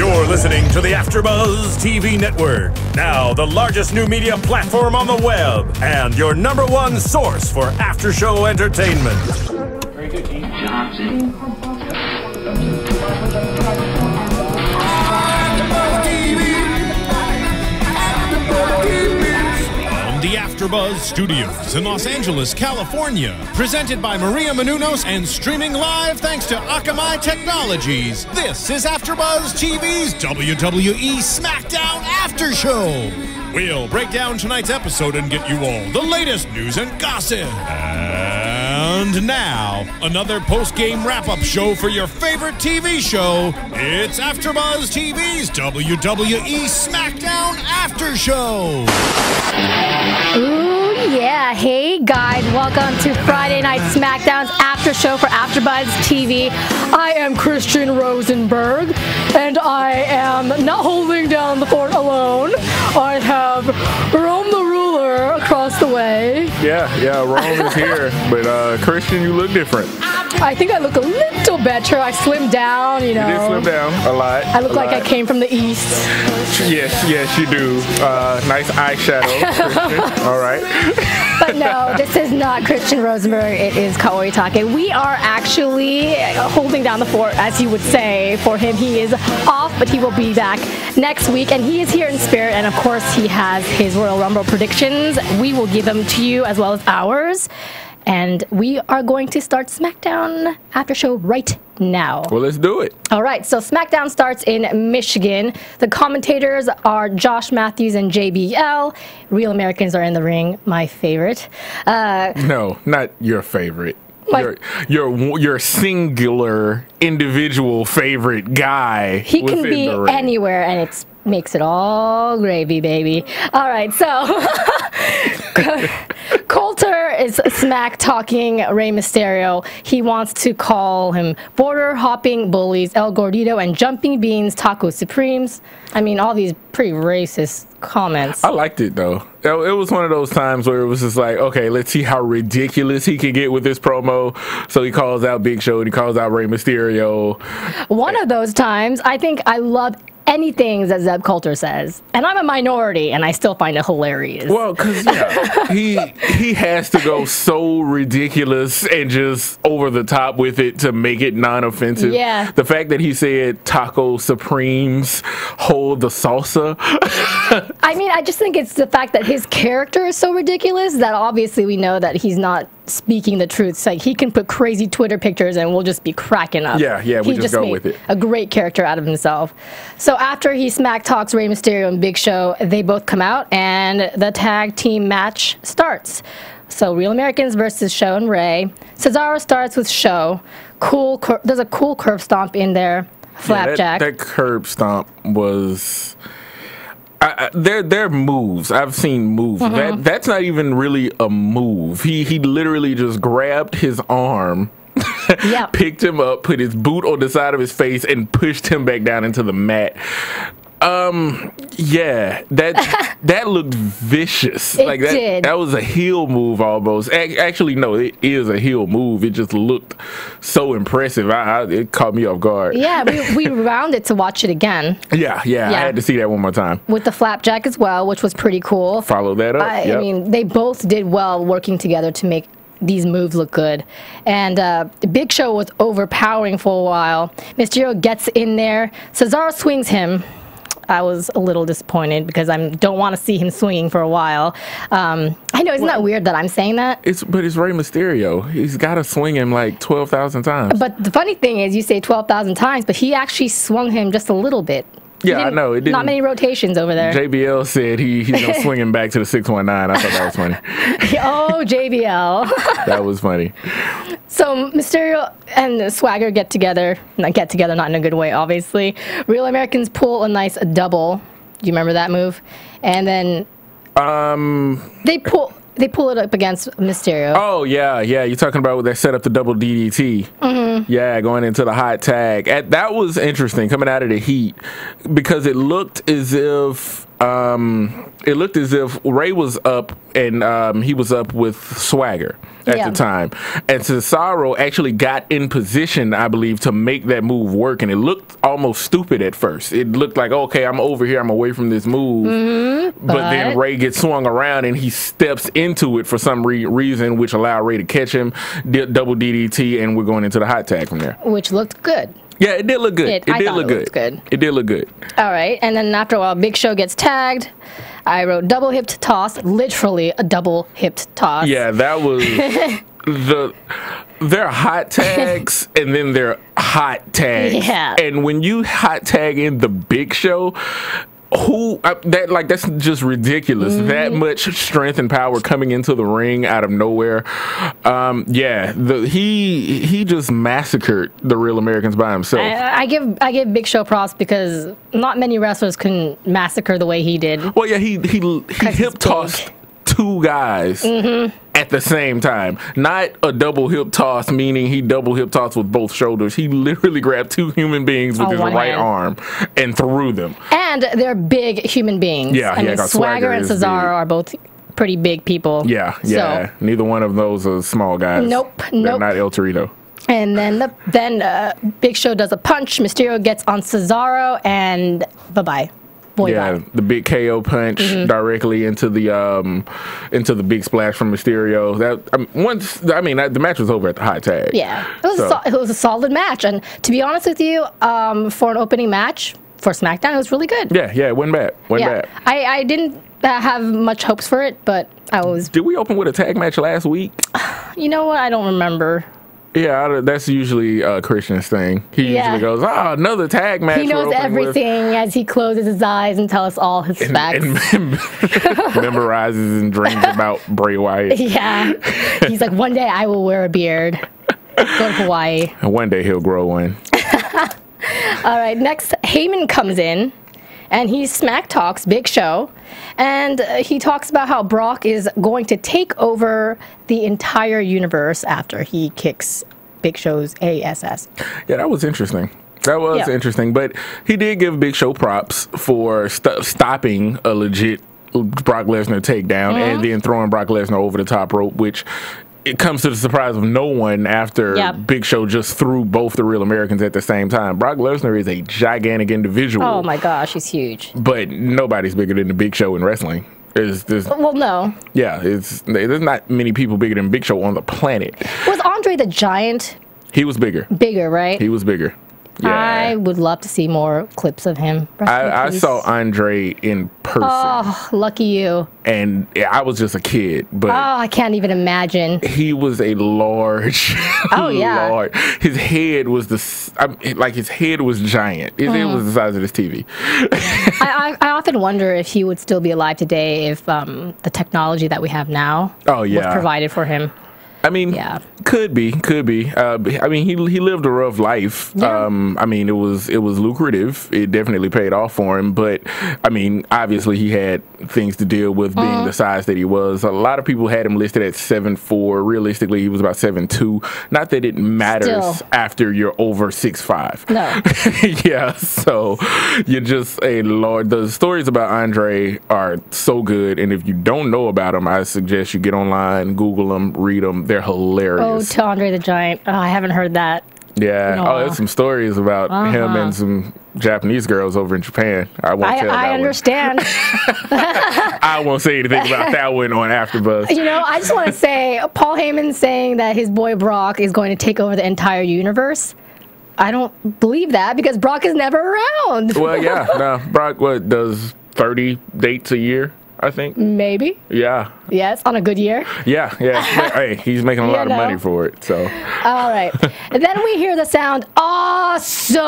You're listening to the AfterBuzz TV network, now the largest new media platform on the web, and your #1 source for after-show entertainment. Very good, Keith Johnson. The AfterBuzz Studios in Los Angeles, California. Presented by Maria Menounos and streaming live thanks to Akamai Technologies. This is AfterBuzz TV's WWE SmackDown After Show. We'll break down tonight's episode and get you all the latest news and gossip. And now, another post-game wrap-up show for your favorite TV show. It's AfterBuzz TV's WWE SmackDown After Show. Ooh, yeah. Hey, guys. Welcome to Friday Night SmackDown's After Show for AfterBuzz TV. I am Christian Rosenberg, and I am not holding down the fort alone. I have Rome the Ruler across the way. Yeah, Rome is here. But, Christian, you look different. I think I look a little better. I slimmed down, you know. You did slim down a lot. I look like I came from the East. Yes, you do. Nice eyeshadow, Christian. All right. But no, this is not Christian Rosenberg. It is Kaori Takee. We are actually holding down the fort, as you would say, for him. He is off, but he will be back next week. And he is here in spirit. And, of course, he has his Royal Rumble predictions. We will give them to you as well as ours. And we are going to start SmackDown After Show right now. Well, let's do it. All right, so SmackDown starts in Michigan. The commentators are Josh Matthews and JBL. Real Americans are in the ring, my favorite. No, not your favorite. Your singular individual favorite guy. He can be anywhere, and it makes it all gravy, baby. All right, so Coulter is smack talking Rey Mysterio. He wants to call him border hopping bullies, El Gordito, and jumping beans, taco supremes. I mean, all these pretty racist comments. I liked it, though. It was one of those times where it was just like, okay, let's see how ridiculous he can get with this promo. So he calls out Big Show and he calls out Rey Mysterio. One of those times, I think I love anything that Zeb Coulter says, and I'm a minority, and I still find it hilarious. Well, because he has to go so ridiculous and just over the top with it to make it non-offensive. Yeah. The fact that he said taco supremes hold the salsa. I mean, I just think it's the fact that his character is so ridiculous that obviously we know that he's not speaking the truth. It's like he can put crazy Twitter pictures and we'll just be cracking up. Yeah, we just go with it. A great character out of himself. So after he smack talks Rey Mysterio and Big Show, they both come out and the tag team match starts. So Real Americans versus Show and Rey. Cesaro starts with Show. There's a cool curb stomp in there. Flapjack. That curb stomp was... They're moves. I've seen moves. Mm-hmm. That's not even really a move. He literally just grabbed his arm, Yep. picked him up, put his boot on the side of his face, and pushed him back down into the mat. Yeah, that looked vicious. It did. That was a heel move almost. Actually, no, it is a heel move. It just looked so impressive. It caught me off guard. Yeah, we rounded to watch it again. Yeah, I had to see that one more time. With the flapjack as well, which was pretty cool. Follow that up. I mean, they both did well working together to make these moves look good. And the Big Show was overpowering for a while. Mysterio gets in there. Cesaro swings him. I was a little disappointed because I don't want to see him swinging for a while. I know, isn't that weird that I'm saying that? But it's Rey Mysterio. He's got to swing him like 12,000 times. But the funny thing is, you say 12,000 times, but he actually swung him just a little bit. Yeah, I know. It didn't, not many rotations over there. JBL said he's going to swing him back to the 619. I thought that was funny. Oh, JBL. That was funny. So Mysterio and Swagger get together, not in a good way, obviously. Real Americans pull a nice double. Do you remember that move? And then they pull it up against Mysterio. Oh, yeah. You're talking about when they set up the double DDT. Mm-hmm. Yeah, going into the hot tag. That was interesting coming out of the heat because it looked as if it looked as if Ray was up, and he was up with Swagger at the time. And Cesaro actually got in position, I believe, to make that move work. And it looked almost stupid at first. It looked like, okay, I'm over here, I'm away from this move. But then Ray gets swung around, and he steps into it for some reason, which allowed Ray to catch him, double DDT, and we're going into the hot tag from there. Which looked good. Yeah, it did look good. It did look good. It did look good. All right, and then after a while, Big Show gets tagged. I wrote double hipped toss, literally a double hipped toss. Yeah, that was they're hot tags and then they're hot tags. Yeah. And when you hot tag in the Big Show, that's just ridiculous. That much strength and power coming into the ring out of nowhere. He just massacred the Real Americans by himself. I give Big Show props because not many wrestlers can massacre the way he did. Well, yeah, he hip tossed two guys at the same time. Not a double hip toss, meaning he double hip tossed with both shoulders. He literally grabbed two human beings with his right arm and threw them. And they're big human beings. Yeah, I mean, Swagger and Cesaro are both pretty big people. Yeah. So, neither one of those are small guys. Nope. They're not El Torito. And then Big Show does a punch. Mysterio gets on Cesaro, and bye-bye. The big KO punch directly into the big splash from Mysterio. The match was over at the hot tag. Yeah, it was a solid match, and to be honest with you, for an opening match for SmackDown, it was really good. Yeah, it wasn't bad. Bad. I didn't have much hopes for it, but I was. Did we open with a tag match last week? You know what? I don't remember. Yeah, that's usually Christian's thing. He usually goes, another tag match. He knows everything as he closes his eyes and tells us all his facts. And memorizes and dreams about Bray Wyatt. Yeah. He's like, one day I will wear a beard. Go to Hawaii. And one day he'll grow one. All right, next, Heyman comes in. And he smack talks Big Show, and he talks about how Brock is going to take over the entire universe after he kicks Big Show's ass. Yeah, that was interesting. Interesting, but he did give Big Show props for stopping a legit Brock Lesnar takedown and then throwing Brock Lesnar over the top rope, which it comes to the surprise of no one after Big Show just threw both the Real Americans at the same time. Brock Lesnar is a gigantic individual. Oh my gosh, he's huge. But nobody's bigger than the Big Show in wrestling. Well, no. Yeah, there's not many people bigger than Big Show on the planet. Was Andre the Giant? He was bigger. Bigger, right? He was bigger. Yeah. I would love to see more clips of him. I saw Andre in person. Oh, lucky you. And I was just a kid, but I can't even imagine. He was a large. Large. His head was his head was giant. His head was the size of this TV. I often wonder if he would still be alive today if the technology that we have now was provided for him. I mean, could be. I mean, he lived a rough life. Yeah. I mean, it was lucrative. It definitely paid off for him. But I mean, obviously, he had things to deal with being the size that he was. A lot of people had him listed at 7'4". Realistically, he was about 7'2". Not that it matters after you're over 6'5". No. Yeah. So you're just a lord. The stories about Andre are so good, and if you don't know about him, I suggest you get online, Google them, read them. They're hilarious. Oh, to Andre the Giant. Oh, I haven't heard that. Yeah. There's some stories about him and some Japanese girls over in Japan. I won't tell that I understand. I won't say anything about that one on AfterBuzz. I just want to say, Paul Heyman saying that his boy Brock is going to take over the entire universe. I don't believe that because Brock is never around. Well, yeah. No, Brock does 30 dates a year, I think. Maybe. Yeah. Yes, on a good year. Yeah. Hey, he's making a lot of money for it. So. All right. And then we hear the sound, awesome.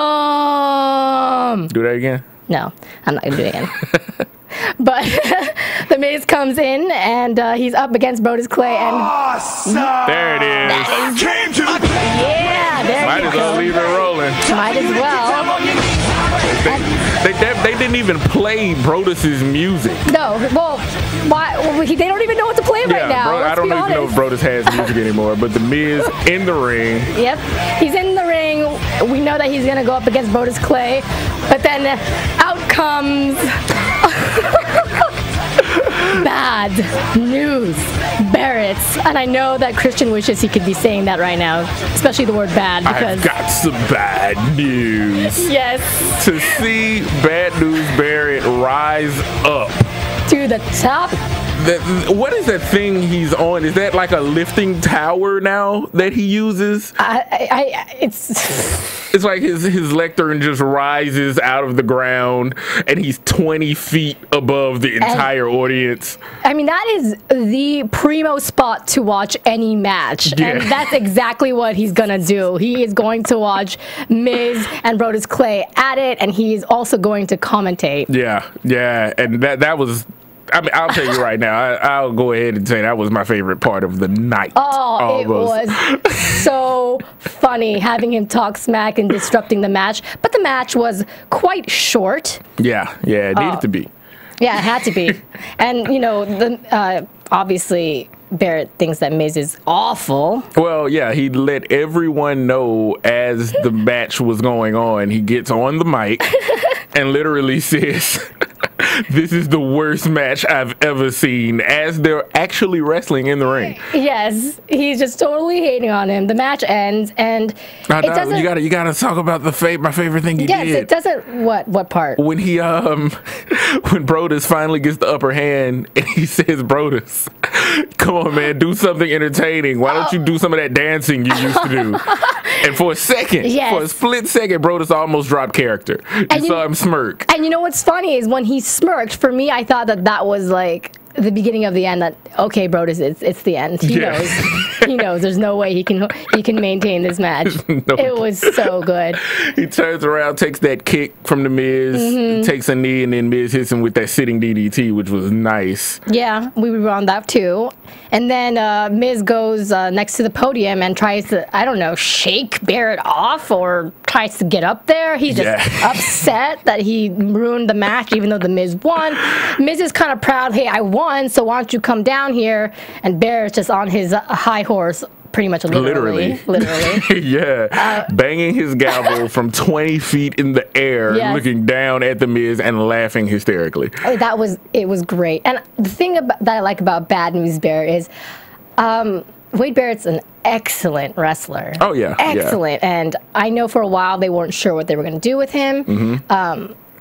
Do that again? No, I'm not going to do it again. But The Miz comes in, and he's up against Brodus Clay. And awesome! There it is. Came to yeah, there Might as well leave it rolling. Might as well. They didn't even play Brodus's music. No, well, why? They don't even know what to play right now. I don't even know if Brodus has music anymore. But The Miz in the ring. Yep, he's in the ring. We know that he's gonna go up against Brodus Clay, but then out comes Bad news, Barrett. And I know that Christian wishes he could be saying that right now, especially the word bad, because I've got some bad news. yes, To see Bad News Barrett rise up. to the top. What is that thing he's on? Is that like a lifting tower now that he uses? It's like his lectern just rises out of the ground and he's 20 feet above the entire audience. I mean, that is the primo spot to watch any match. Yeah. And that's exactly what he's going to do. He is going to watch Miz and Brodus Clay at it, and he is also going to commentate. Yeah. And that was... I mean, I'll tell you right now, I'll go ahead and say that was my favorite part of the night. Oh, it was so funny having him talk smack and disrupting the match. But the match was quite short. Yeah, it needed to be. Yeah, it had to be. And, you know, obviously Barrett thinks that Miz is awful. Well, yeah, he let everyone know as the match was going on. He gets on the mic and literally says... This is the worst match I've ever seen, as they're actually wrestling in the ring. Yes, he's just totally hating on him. The match ends, and it doesn't. You gotta talk about my favorite thing he did. Yes, it doesn't. What part? When he when Brodus finally gets the upper hand, and he says, "Brodus, come on, man, do something entertaining. Why don't you do some of that dancing you used to do?" And for a second, for a split second, Brodus almost dropped character. You saw him smirk. And you know what's funny is when he smirked, for me, I thought that was like the beginning of the end. That okay, Brodus, it's the end. He knows. He knows. There's no way he can maintain this match. It was so good. He turns around, takes that kick from the Miz, takes a knee, and then Miz hits him with that sitting DDT, which was nice. Yeah, we were on that too. And then Miz goes next to the podium and tries to, I don't know, shake Barrett off or tries to get up there. He's just upset that he ruined the match, even though the Miz won. Miz is kind of proud, hey, I won, so why don't you come down here? And Barrett's just on his high horse, pretty much literally. Yeah. Banging his gavel from 20 feet in the air, looking down at the Miz and laughing hysterically. It was great. And the thing that I like about Bad News Barrett is Wade Barrett's an excellent wrestler. Oh, yeah. Excellent. Yeah. And I know for a while they weren't sure what they were going to do with him.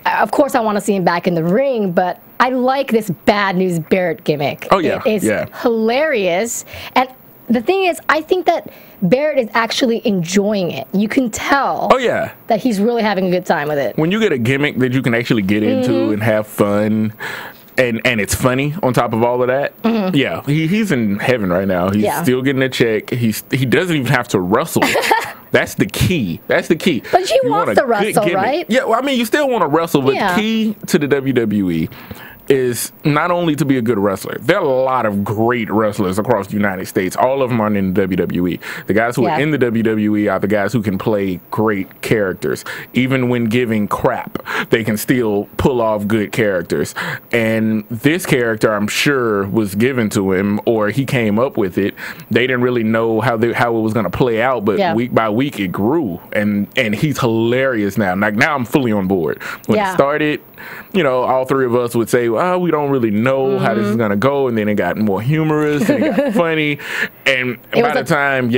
Of course, I want to see him back in the ring, but I like this Bad News Barrett gimmick. Oh, yeah. It's hilarious. And the thing is, I think that Barrett is actually enjoying it. You can tell that he's really having a good time with it. When you get a gimmick that you can actually get into and have fun, and it's funny on top of all of that, he's in heaven right now. He's still getting a check. He doesn't even have to wrestle. That's the key. But he wants to wrestle, right? Yeah, well, I mean, you still want to wrestle, but the key to the WWE is not only to be a good wrestler. There are a lot of great wrestlers across the United States. All of them are in the WWE. The guys who are in the WWE are the guys who can play great characters. Even when giving crap, they can still pull off good characters. And this character, I'm sure, was given to him, or he came up with it. They didn't really know how it was going to play out, but week by week it grew. And he's hilarious now. Like, now I'm fully on board. When it started, you know, all three of us would say, well, we don't really know how this is going to go. And then it got more humorous and it got funny. And by the time,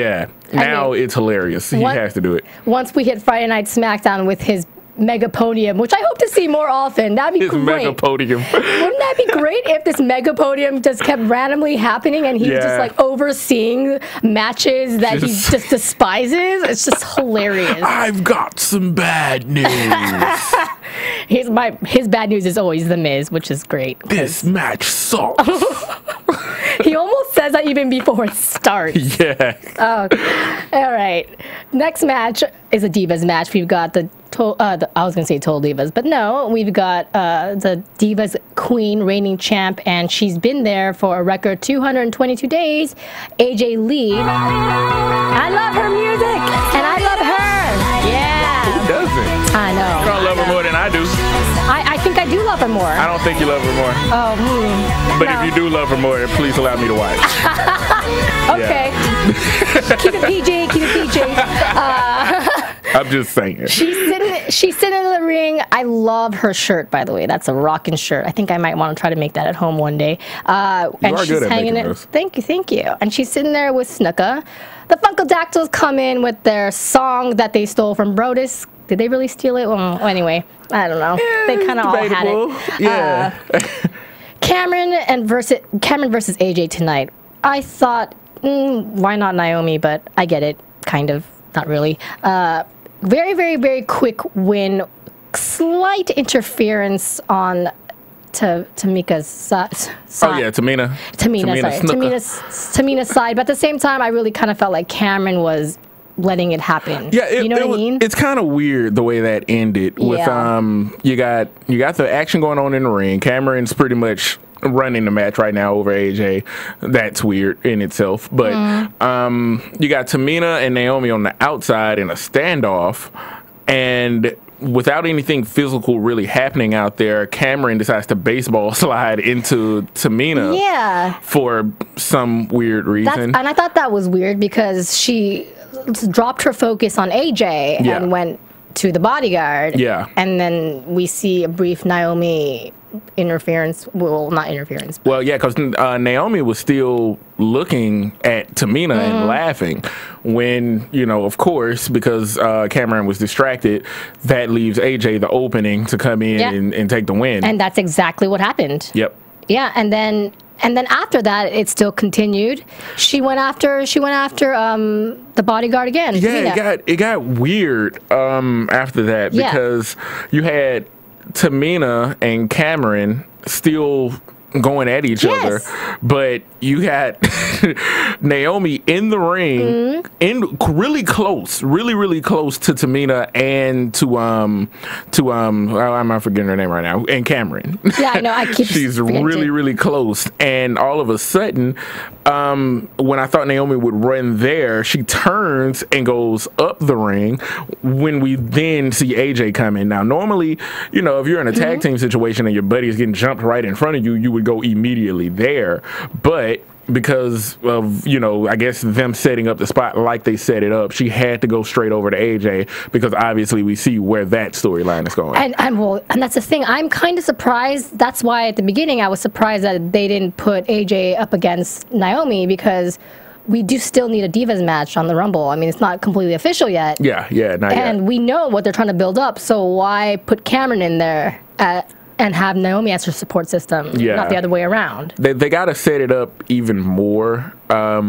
now it's hilarious. He has to do it. Once we hit Friday Night SmackDown with his mega podium, which I hope to see more often. That'd be great. Mega podium. Wouldn't that be great if this mega podium just kept randomly happening and he's just like overseeing matches that he just despises? It's just hilarious. I've got some bad news. His bad news is always The Miz, which is great. This match sucks. He almost says that even before it starts. Yeah. Oh, all right. Next match is a Divas match. We've got I was going to say Total Divas, but no, we've got the Divas Queen, reigning champ, and she's been there for a record 222 days. AJ Lee. I love her music, and I love her. Yeah. Who doesn't? I know. You don't love her more than I do. I think I do love her more. I don't think you love her more. Oh, But if you do love her more, please allow me to watch. Okay. Keep it PG. I'm just saying. She's sitting in the ring, I love her shirt, by the way. That's a rockin' shirt. I think I might want to try to make that at home one day. And are she's good at hanging making it. those. Thank you. And she's sitting there with Snuka. The Funkadactyls come in with their song that they stole from Brodus. Did they really steal it? Well, anyway, I don't know. They kind of all had it. Yeah. Cameron versus AJ tonight. I thought, why not Naomi? But I get it, kind of, not really. Very, very, very quick win. Slight interference on Tamika's side. Oh yeah, Tamina's side. But at the same time, I really kind of felt like Cameron was letting it happen. Yeah, you know what I mean? It's kind of weird the way that ended. With you got the action going on in the ring. Cameron's pretty much running the match right now over AJ. That's weird in itself. But you got Tamina and Naomi on the outside in a standoff, and without anything physical really happening out there, Cameron decides to baseball slide into Tamina for some weird reason. And I thought that was weird because she dropped her focus on AJ and went to the bodyguard. Yeah. And then we see a brief Naomi interference. Well, not interference. Well, yeah, because Naomi was still looking at Tamina and laughing when, of course, because Cameron was distracted, that leaves AJ the opening to come in and take the win. And that's exactly what happened. Yep. Yeah, and then after that, it still continued. She went after the bodyguard again. Yeah, it got weird after that because you had Tamina and Cameron still going at each other, but you had Naomi in the ring, in really close to Tamina and to I'm forgetting her name right now, and Cameron. Yeah, I know. I keep She's forgetting. really close, and all of a sudden, when I thought Naomi would run there, she turns and goes up the ring. When we then see AJ come in. Now, normally, if you're in a tag team situation and your buddy is getting jumped right in front of you, you would go immediately there, but because of I guess them setting up the spot like they set it up, she had to go straight over to AJ because obviously we see where that storyline is going. And that's the thing. I'm kind of surprised. That's why at the beginning I was surprised that they didn't put AJ up against Naomi, because we do still need a Divas match on the Rumble. I mean, it's not completely official yet. Yeah, not yet. And we know what they're trying to build up, so why put Cameron in there and have Naomi as her support system, not the other way around? They got to set it up even more. I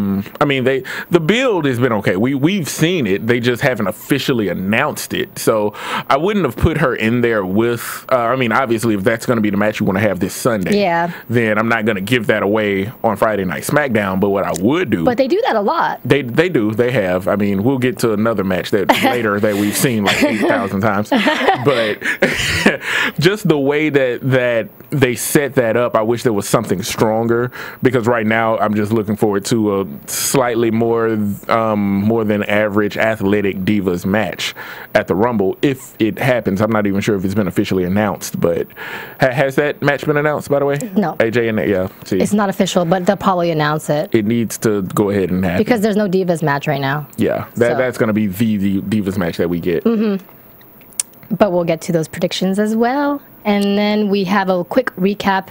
mean, the build has been okay. We've seen it. They just haven't officially announced it. So I wouldn't have put her in there with. I mean, obviously, if that's going to be the match you want to have this Sunday, then I'm not going to give that away on Friday Night SmackDown. But what I would do, but they do that a lot. They do. They have. I mean, we'll get to another match that later that we've seen like 8,000 times. But just the way that they set that up, I wish there was something stronger, because right now I'm just looking forward to a slightly more than average athletic Divas match at the Rumble if it happens. I'm not even sure if it's been officially announced, but has that match been announced, by the way? No. AJ and see. It's not official, but they'll probably announce it. It needs to go ahead and happen, because there's no Divas match right now. Yeah, that's going to be the Divas match that we get. But we'll get to those predictions as well. And then we have a quick recap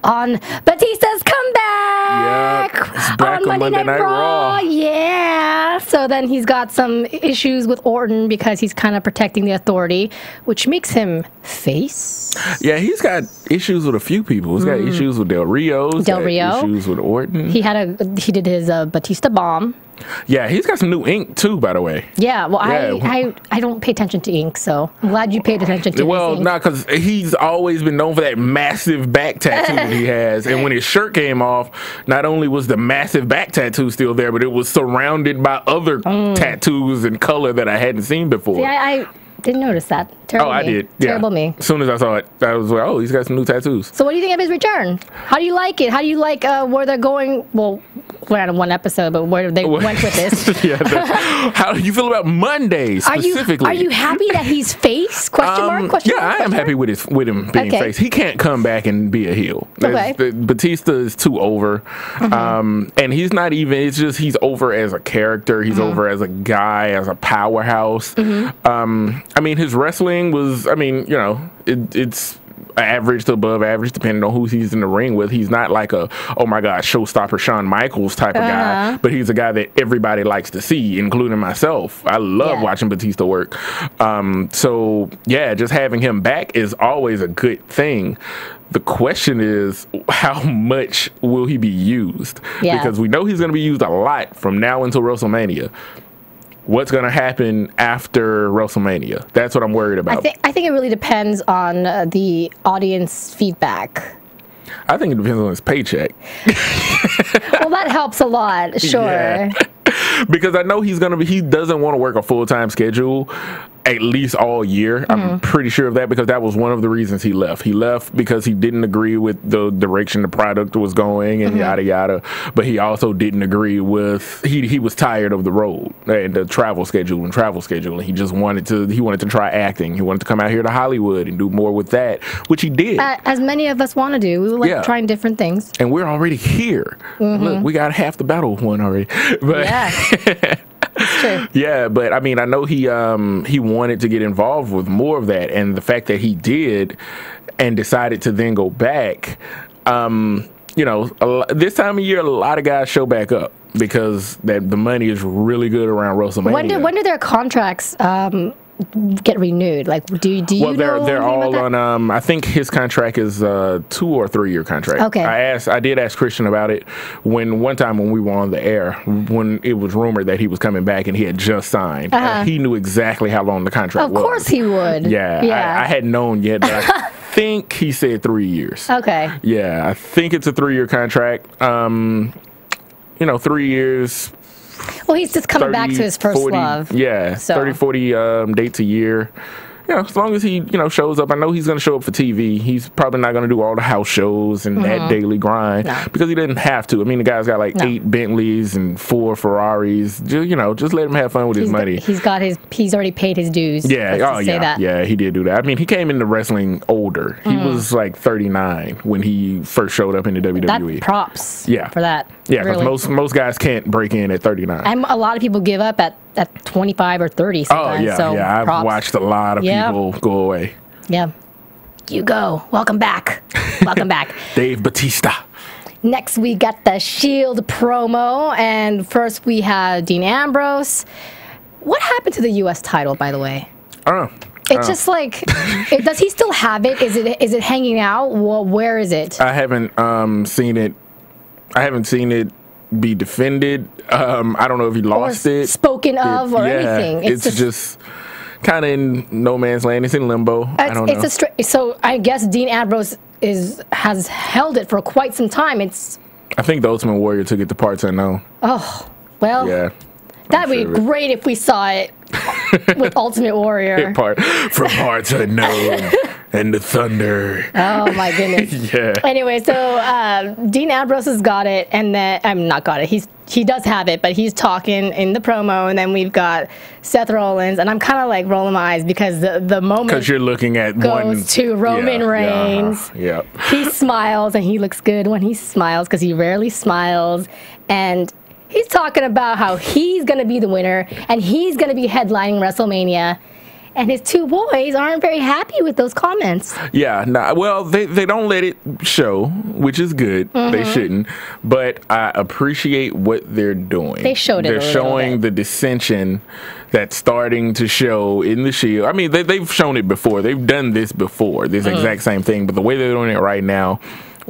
on Batista's comeback. He's back on Monday Night Raw. Yeah. So then he's got some issues with Orton because he's kind of protecting the Authority, which makes him face. Yeah, he's got issues with a few people. He's got issues with Del Rio. Issues with Orton. He did his Batista bomb. Yeah, he's got some new ink too, by the way. Yeah, well, I don't pay attention to ink, so I'm glad you paid attention to Well, because he's always been known for that massive back tattoo that he has. And when his shirt came off, not only was the massive back tattoo still there, but it was surrounded by other tattoos and color that I hadn't seen before. See, I didn't notice that. Terrible me. I did. Yeah. Terrible me. As soon as I saw it, I was like, oh, he's got some new tattoos. So what do you think of his return? How do you like it? How do you like where they're going? Well, went on one episode, but where they went with this. Yeah, how do you feel about Monday specifically? Are you happy that he's face? Question mark? Yeah, I am happy with him being face. He can't come back and be a heel. Okay. Batista is too over. And he's not even, it's just he's over as a character. He's over as a guy, as a powerhouse. I mean, his wrestling was, I mean, you know, it's average to above average depending on who he's in the ring with. He's not like a, oh my God, showstopper Shawn Michaels type of guy, but he's a guy that everybody likes to see, including myself. I love watching Batista work. So yeah, just having him back is always a good thing. The question is, how much will he be used? Because we know he's going to be used a lot from now until WrestleMania. What's going to happen after WrestleMania? That's what I'm worried about. I think it really depends on the audience feedback. I think it depends on his paycheck. Well, that helps a lot, sure. Yeah. Because I know he doesn't want to work a full-time schedule at least all year. I'm pretty sure of that, because that was one of the reasons he left. He left because he didn't agree with the direction the product was going and yada yada. But he also didn't agree with, he was tired of the road and the travel schedule. He just wanted to try acting. He wanted to come out here to Hollywood and do more with that, which he did. As many of us want to do. We like trying different things. And we're already here. Look, we got half the battle won already. But It's true. Yeah, but I mean, I know he wanted to get involved with more of that, and the fact that he did and decided to then go back, you know, this time of year, a lot of guys show back up because the money is really good around WrestleMania. When do their contracts get renewed? Like, do you know? Well, they're all on. I think his contract is a 2 or 3 year contract. Okay. I did ask Christian about it one time when we were on the air, when it was rumored that he was coming back and he had just signed. He knew exactly how long the contract was. Of course he would. Yeah. I hadn't known yet, but I think he said 3 years. Okay. Yeah, I think it's a 3 year contract. You know, 3 years. Well, he's just coming back to his first 40, love. Yeah, so 30, 40 dates a year. You know, as long as he, you know, shows up. I know he's going to show up for TV. He's probably not going to do all the house shows and that daily grind because he didn't have to. I mean, the guy's got like 8 Bentleys and 4 Ferraris. Just, you know, just let him have fun with his money. He's already paid his dues. Yeah, yeah, he did do that. I mean, he came into wrestling older. He was like 39 when he first showed up in the WWE. That props. Yeah, for that. Yeah, because most guys can't break in at 39. And a lot of people give up at 25 or 30 sometimes. Oh, yeah, so I've watched a lot of people go away. Yeah. You go. Welcome back. Welcome back. Dave Batista. Next, we got the Shield promo. And first, we have Dean Ambrose. What happened to the U.S. title, by the way? I don't know. It's just like, does he still have it? Is it hanging out? Well, where is it? I haven't seen it. I haven't seen it be defended. I don't know if he lost it. Spoken of or anything. It's just kind of in no man's land. It's in limbo. I don't know. So I guess Dean Ambrose has held it for quite some time. I think the Ultimate Warrior took it to parts unknown. Oh, well. Yeah. That'd be great if we saw it with Ultimate Warrior. From parts unknown and the thunder. Oh my goodness. Yeah. Anyway, so Dean Ambrose has got it, and then I'm not got it. He does have it, but he's talking in the promo, and then we've got Seth Rollins, and I'm kind of like rolling my eyes because the moment because you're looking at goes to Roman Reigns. Yeah. He smiles, and he looks good when he smiles because he rarely smiles, and he's talking about how he's going to be the winner and he's going to be headlining WrestleMania. And his 2 boys aren't very happy with those comments. Yeah, well, they don't let it show, which is good. They shouldn't. But I appreciate what they're doing. They showed it a little bit. They're showing the dissension that's starting to show in the Shield. I mean, they've shown it before. They've done this before, this exact same thing. But the way they're doing it right now,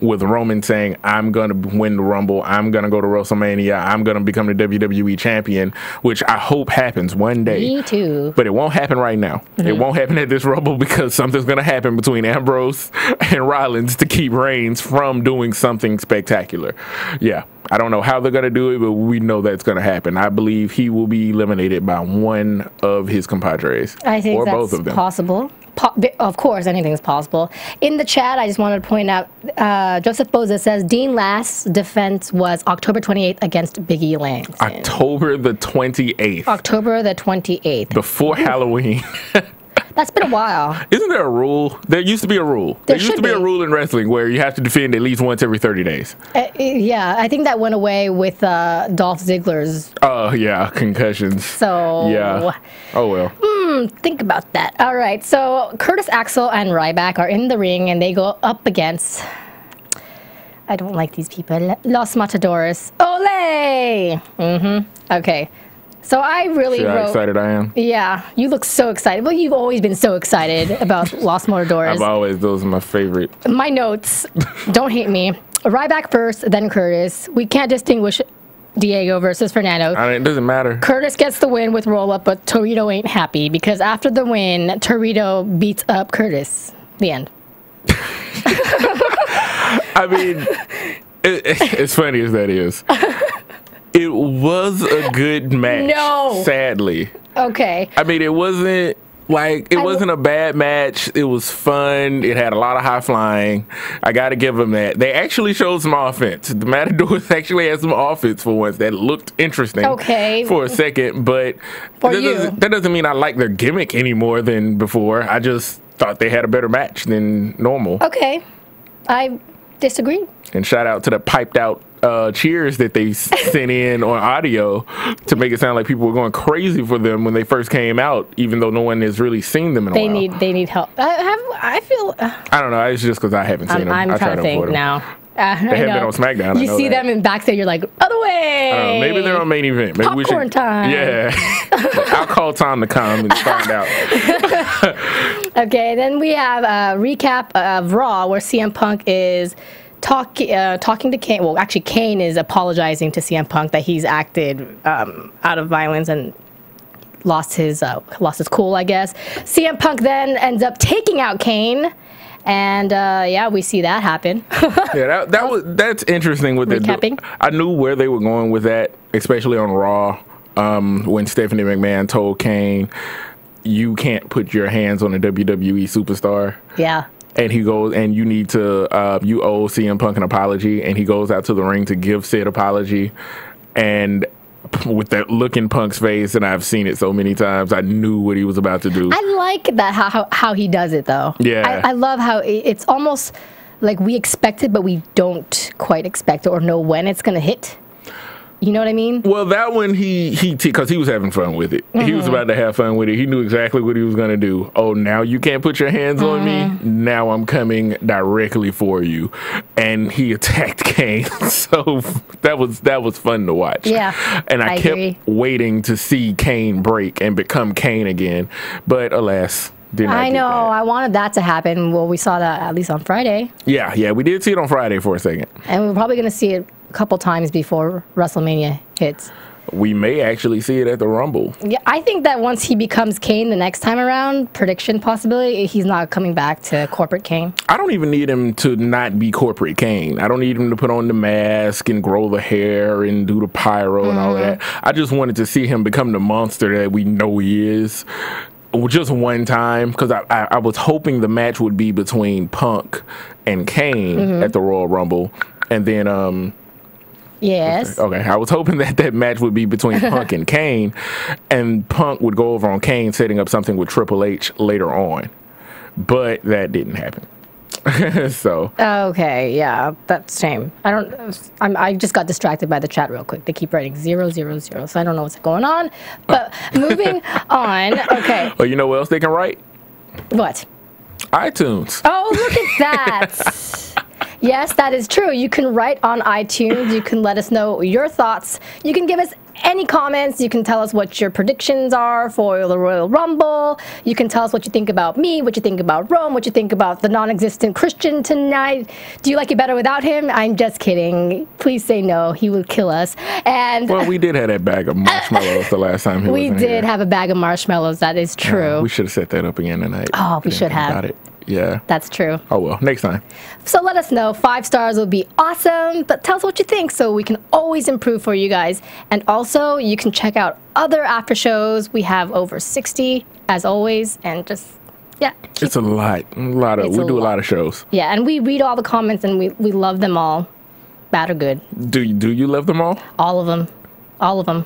with Roman saying, I'm going to win the Rumble, I'm going to go to WrestleMania, I'm going to become the WWE champion, which I hope happens one day. Me too. But it won't happen right now. It won't happen at this Rumble because something's going to happen between Ambrose and Rollins to keep Reigns from doing something spectacular. Yeah. I don't know how they're going to do it, but we know that's going to happen. I believe he will be eliminated by one of his compadres. I think or that's both of them. Possible. Of course, anything is possible. In the chat, I just wanted to point out, Joseph Boza says Dean last defense was October 28th against Biggie Langston. October the 28th. October the 28th. Before Halloween. That's been a while. Isn't there a rule? There used to be a rule. There used to be a rule in wrestling where you have to defend at least once every 30 days. Yeah, I think that went away with Dolph Ziggler's. Oh, yeah, concussions. So. Yeah. Oh, well. Think about that. All right, so Curtis Axel and Ryback are in the ring, and they go up against... I don't like these people. Los Matadores. Ole! Okay. So I really See wrote... how excited I am? Yeah, you look so excited. Well, you've always been so excited about Los Matadores. Those are my favorite. My notes, don't hate me. Ryback first, then Curtis. We can't distinguish Diego versus Fernando. It doesn't matter. Curtis gets the win with roll-up, but Torito ain't happy because after the win, Torito beats up Curtis. The end. I mean, as funny as that is, it was a good match. No. Sadly. Okay. I mean, it wasn't wasn't a bad match. It was fun. It had a lot of high flying. I got to give them that. They actually showed some offense. The Matadors actually had some offense for once that looked interesting. Okay. For a second, but that doesn't mean I like their gimmick any more than before. I just thought they had a better match than normal. Okay. I disagree. And shout out to the piped out cheers that they sent in on audio to make it sound like people were going crazy for them when they first came out, even though no one has really seen them in a while. They need help. I feel... I don't know. It's just because I haven't seen them. I'm trying to think now. They haven't been on SmackDown. You see them in backstage, you're like, other way. I don't know. Maybe they're on main event. Maybe Popcorn time. Yeah. I'll call Tom to come and find out. Okay, then we have a recap of Raw where CM Punk is talking to Kane. Well, actually, Kane is apologizing to CM Punk that he's acted out of violence and lost his cool, I guess. CM Punk then ends up taking out Kane. And we see that happen. Yeah, that's interesting with recapping. I knew where they were going with that, especially on Raw, when Stephanie McMahon told Kane, "You can't put your hands on a WWE superstar." Yeah. And he goes, and you need to, you owe CM Punk an apology, and he goes out to the ring to give said apology, and with that look in Punk's face, and I've seen it so many times, I knew what he was about to do. I like that how he does it though. Yeah, I love how it's almost like we expect it, but we don't quite expect it or know when it's gonna hit. You know what I mean? Well, that one because he was having fun with it. He was about to have fun with it. He knew exactly what he was going to do. Oh, now you can't put your hands on me. Now I'm coming directly for you. And he attacked Kane. So that was fun to watch. Yeah. And I kept agree. waiting to see Kane break and become Kane again. But alas, did not I get know. that. I wanted that to happen. Well, we saw that at least on Friday. Yeah, we did see it on Friday for a second. And we're probably going to see it a couple times before WrestleMania hits. We may actually see it at the Rumble. Yeah, I think that once he becomes Kane the next time around, prediction possibility, he's not coming back to corporate Kane. I don't even need him to not be corporate Kane. I don't need him to put on the mask and grow the hair and do the pyro and all of that. I just wanted to see him become the monster that we know he is. Just one time, because I was hoping the match would be between Punk and Kane at the Royal Rumble. And then... Yes. Okay, I was hoping that match would be between Punk and Kane, and Punk would go over on Kane, setting up something with Triple H later on. But that didn't happen. So. Okay, yeah, that's a shame. I just got distracted by the chat real quick. They keep writing 000, so I don't know what's going on. But moving on. Okay. Well, you know what else they can write? What? iTunes. Oh, look at that. Yes, that is true. You can write on iTunes. You can let us know your thoughts. You can give us any comments. You can tell us what your predictions are for the Royal Rumble. You can tell us what you think about me, what you think about Rome, what you think about the non-existent Christian tonight. Do you like it better without him? I'm just kidding. Please say no. He will kill us. And well, we did have that bag of marshmallows the last time he was in here. We did have a bag of marshmallows. That is true. We should have set that up again tonight. Oh, we should have. Got it. Yeah. That's true. Oh, well, next time. So let us know. 5 stars would be awesome, but tell us what you think so we can always improve for you guys. And also, you can check out other after shows. We have over 60, as always, and just Yeah. It's a lot. We do a lot of shows. Yeah, and we read all the comments, and we love them all, bad or good. Do you love them all? All of them. All of them.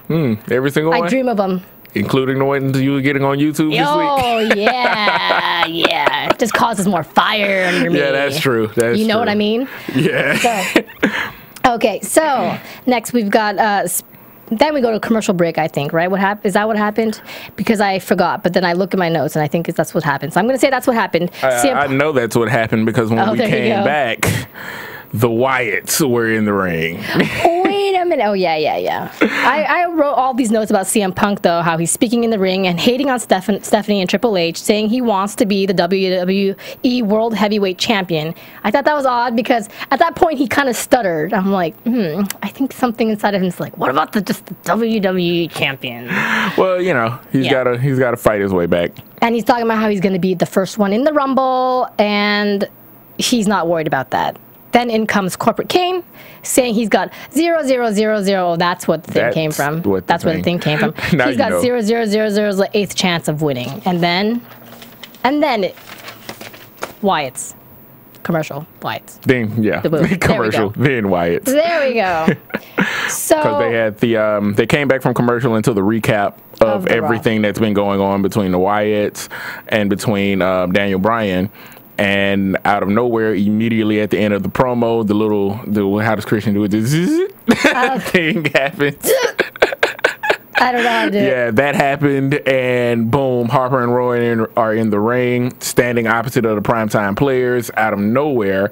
Every single one? I dream of them. Including the ones you were getting on YouTube this week? Oh, yeah. Yeah. It just causes more fire under me. Yeah, that's true. That's you know true. what I mean? Yeah. Okay, so next we've got... then we go to commercial break, I think, right? Is that what happened? Because I forgot, but then I look at my notes, and I think that's what happened. So I'm going to say that's what happened. I know that's what happened because when we came back, the Wyatts were in the ring. Wait a minute. Oh, yeah. I wrote all these notes about CM Punk, though, how he's speaking in the ring and hating on Stephanie and Triple H, saying he wants to be the WWE World Heavyweight Champion. I thought that was odd because at that point he kind of stuttered. I'm like, I think something inside of him is like, what about just the WWE Champion? Well, he's got to fight his way back. And he's talking about how he's going to be the first one in the Rumble, and he's not worried about that. Then in comes Corporate Kane, saying he's got 0-0-0-0. That's what the thing came from. That's where the thing came from. He's got 0-0-0-0's the 8th chance of winning. And then Wyatt's. Commercial. Wyatt's. Then, yeah. Commercial. Then Wyatts. There we go. So because they had they came back from commercial into the recap of everything that's been going on between the Wyatts and between Daniel Bryan. And out of nowhere, immediately at the end of the promo, the how does Christian do it? The thing happens. I don't know how to do it. Yeah, that happened, and boom, Harper and Rowan are in the ring, standing opposite of the primetime players out of nowhere.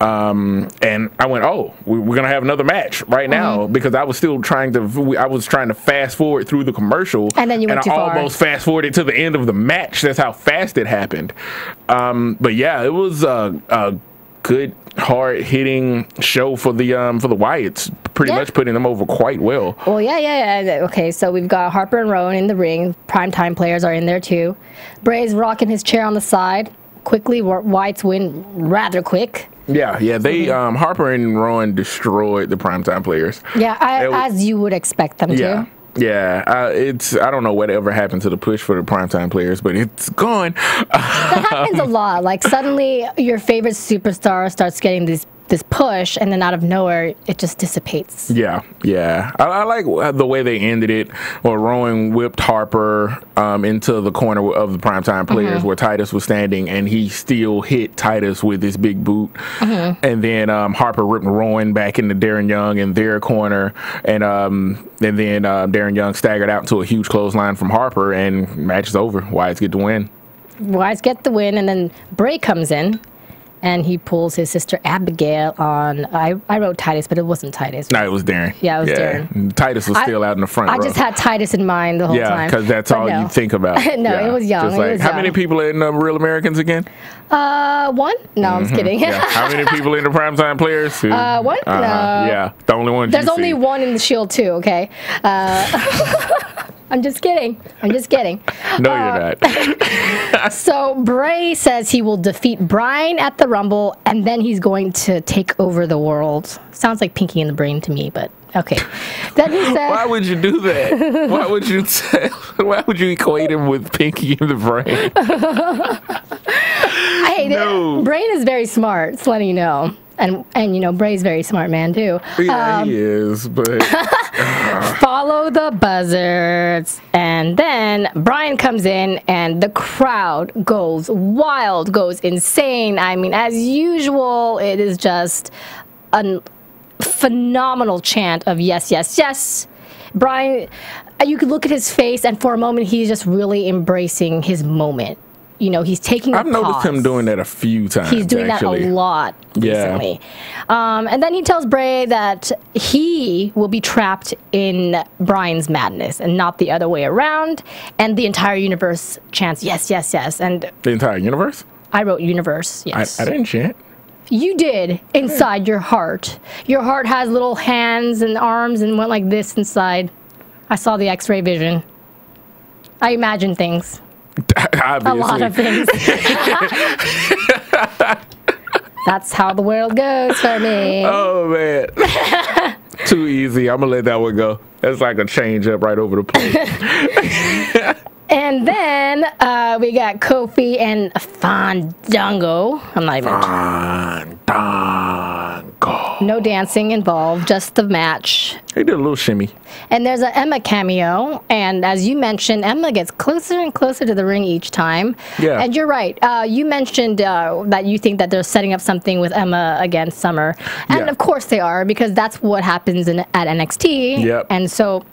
And I went, oh, we're going to have another match right now, because I was still trying to fast forward through the commercial. And then you went too far. I almost fast forwarded to the end of the match. That's how fast it happened. But yeah, it was a good, hard-hitting show for the Wyatts, pretty much putting them over quite well. Well, yeah. Okay, so we've got Harper and Rowan in the ring. Primetime players are in there, too. Bray's rocking his chair on the side. Quickly, Wyatts win rather quick. Yeah, they Harper and Rowan destroyed the primetime players. Yeah, as you would expect them to. Yeah, I don't know whatever happened to the push for the primetime players, but it's gone. That happens a lot. Like suddenly your favorite superstar starts getting this push, and then out of nowhere it just dissipates. Yeah. I like the way they ended it, where Rowan whipped Harper into the corner of the primetime players where Titus was standing, and he still hit Titus with his big boot. And then Harper ripped Rowan back into Darren Young in their corner, and then Darren Young staggered out into a huge clothesline from Harper, and match is over. Wyatts get the win. Wyatts get the win, and then Bray comes in. And he pulls his sister Abigail on. I wrote Titus, but it wasn't Titus. No, it was Darren. Yeah, it was Darren. Titus was still out in the front row. I just had Titus in mind the whole time. Yeah, because that's all you think about. It was Young. Just like, how many people are in Real Americans again? One? No, I'm just kidding. How many people in the primetime players? One? No. Yeah, the only one. There's only one in the Shield too. Okay. I'm just kidding. No, you're not. So Bray says he will defeat Bryan at the Rumble, and then he's going to take over the world. Sounds like Pinky in the Brain to me, but okay. Then he said, why would you do that? Why would you equate him with Pinky in the Brain? Brain is very smart, just letting you know. And Bray's a very smart man too. Yeah, he is, but follow the buzzards. And then Bryan comes in and the crowd goes wild, goes insane. I mean, as usual, it is just a phenomenal chant of yes, yes, yes. Bryan, you could look at his face, and for a moment he's just really embracing his moment. He's taking a pause. I've noticed him doing that a few times. He's doing that a lot recently. And then he tells Bray that he will be trapped in Bryan's madness and not the other way around. And the entire universe chants, yes, yes, yes. And the entire universe? I wrote universe, yes. I didn't chant. You did, inside your heart. Your heart has little hands and arms and went like this inside. I saw the X-ray vision. I imagine things. Obviously. A lot of things. That's how the world goes for me. Oh, man. Too easy. I'm going to let that one go. That's like a change up right over the plate. And then we got Kofi and Fandango. I'm not even. Fandango. No dancing involved, just the match. They did a little shimmy. And there's an Emma cameo. And as you mentioned, Emma gets closer and closer to the ring each time. Yeah. And you're right. You mentioned that you think that they're setting up something with Emma against Summer. And of course they are, because that's what happens at NXT. Yep. And so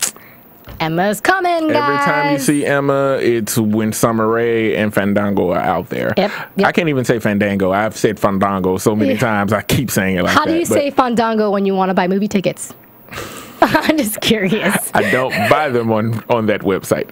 Emma's coming, guys. Every time you see Emma, it's when Summer Rae and Fandango are out there. Yep. I can't even say Fandango. I've said Fandango so many times, I keep saying it like that. How do you say Fandango when you want to buy movie tickets? I'm just curious. I don't buy them on that website.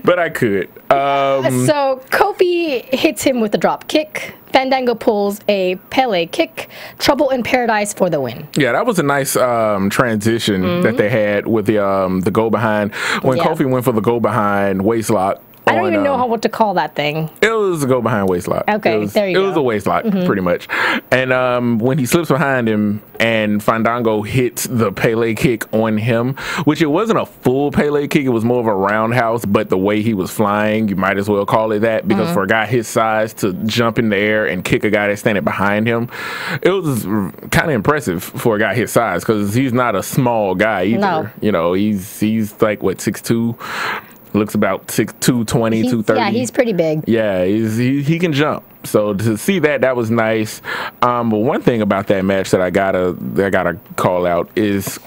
But I could. So Kofi hits him with a drop kick. Fandango pulls a Pele kick. Trouble in Paradise for the win. Yeah, that was a nice transition that they had with the go behind. When Kofi went for the go behind waist lock. I don't even know what to call that thing. It was a go behind waist lock. Okay, there you go. It was a waist lock, pretty much. And when he slips behind him and Fandango hits the Pele kick on him, which it wasn't a full Pele kick, it was more of a roundhouse, but the way he was flying, you might as well call it that, because for a guy his size to jump in the air and kick a guy that's standing behind him, it was kind of impressive for a guy his size, because he's not a small guy either. No. You know, he's like, what, 6'2"? Looks about 6'2", 230. Yeah, he's pretty big. Yeah, he can jump. So to see that was nice. But one thing about that match that I gotta call out is,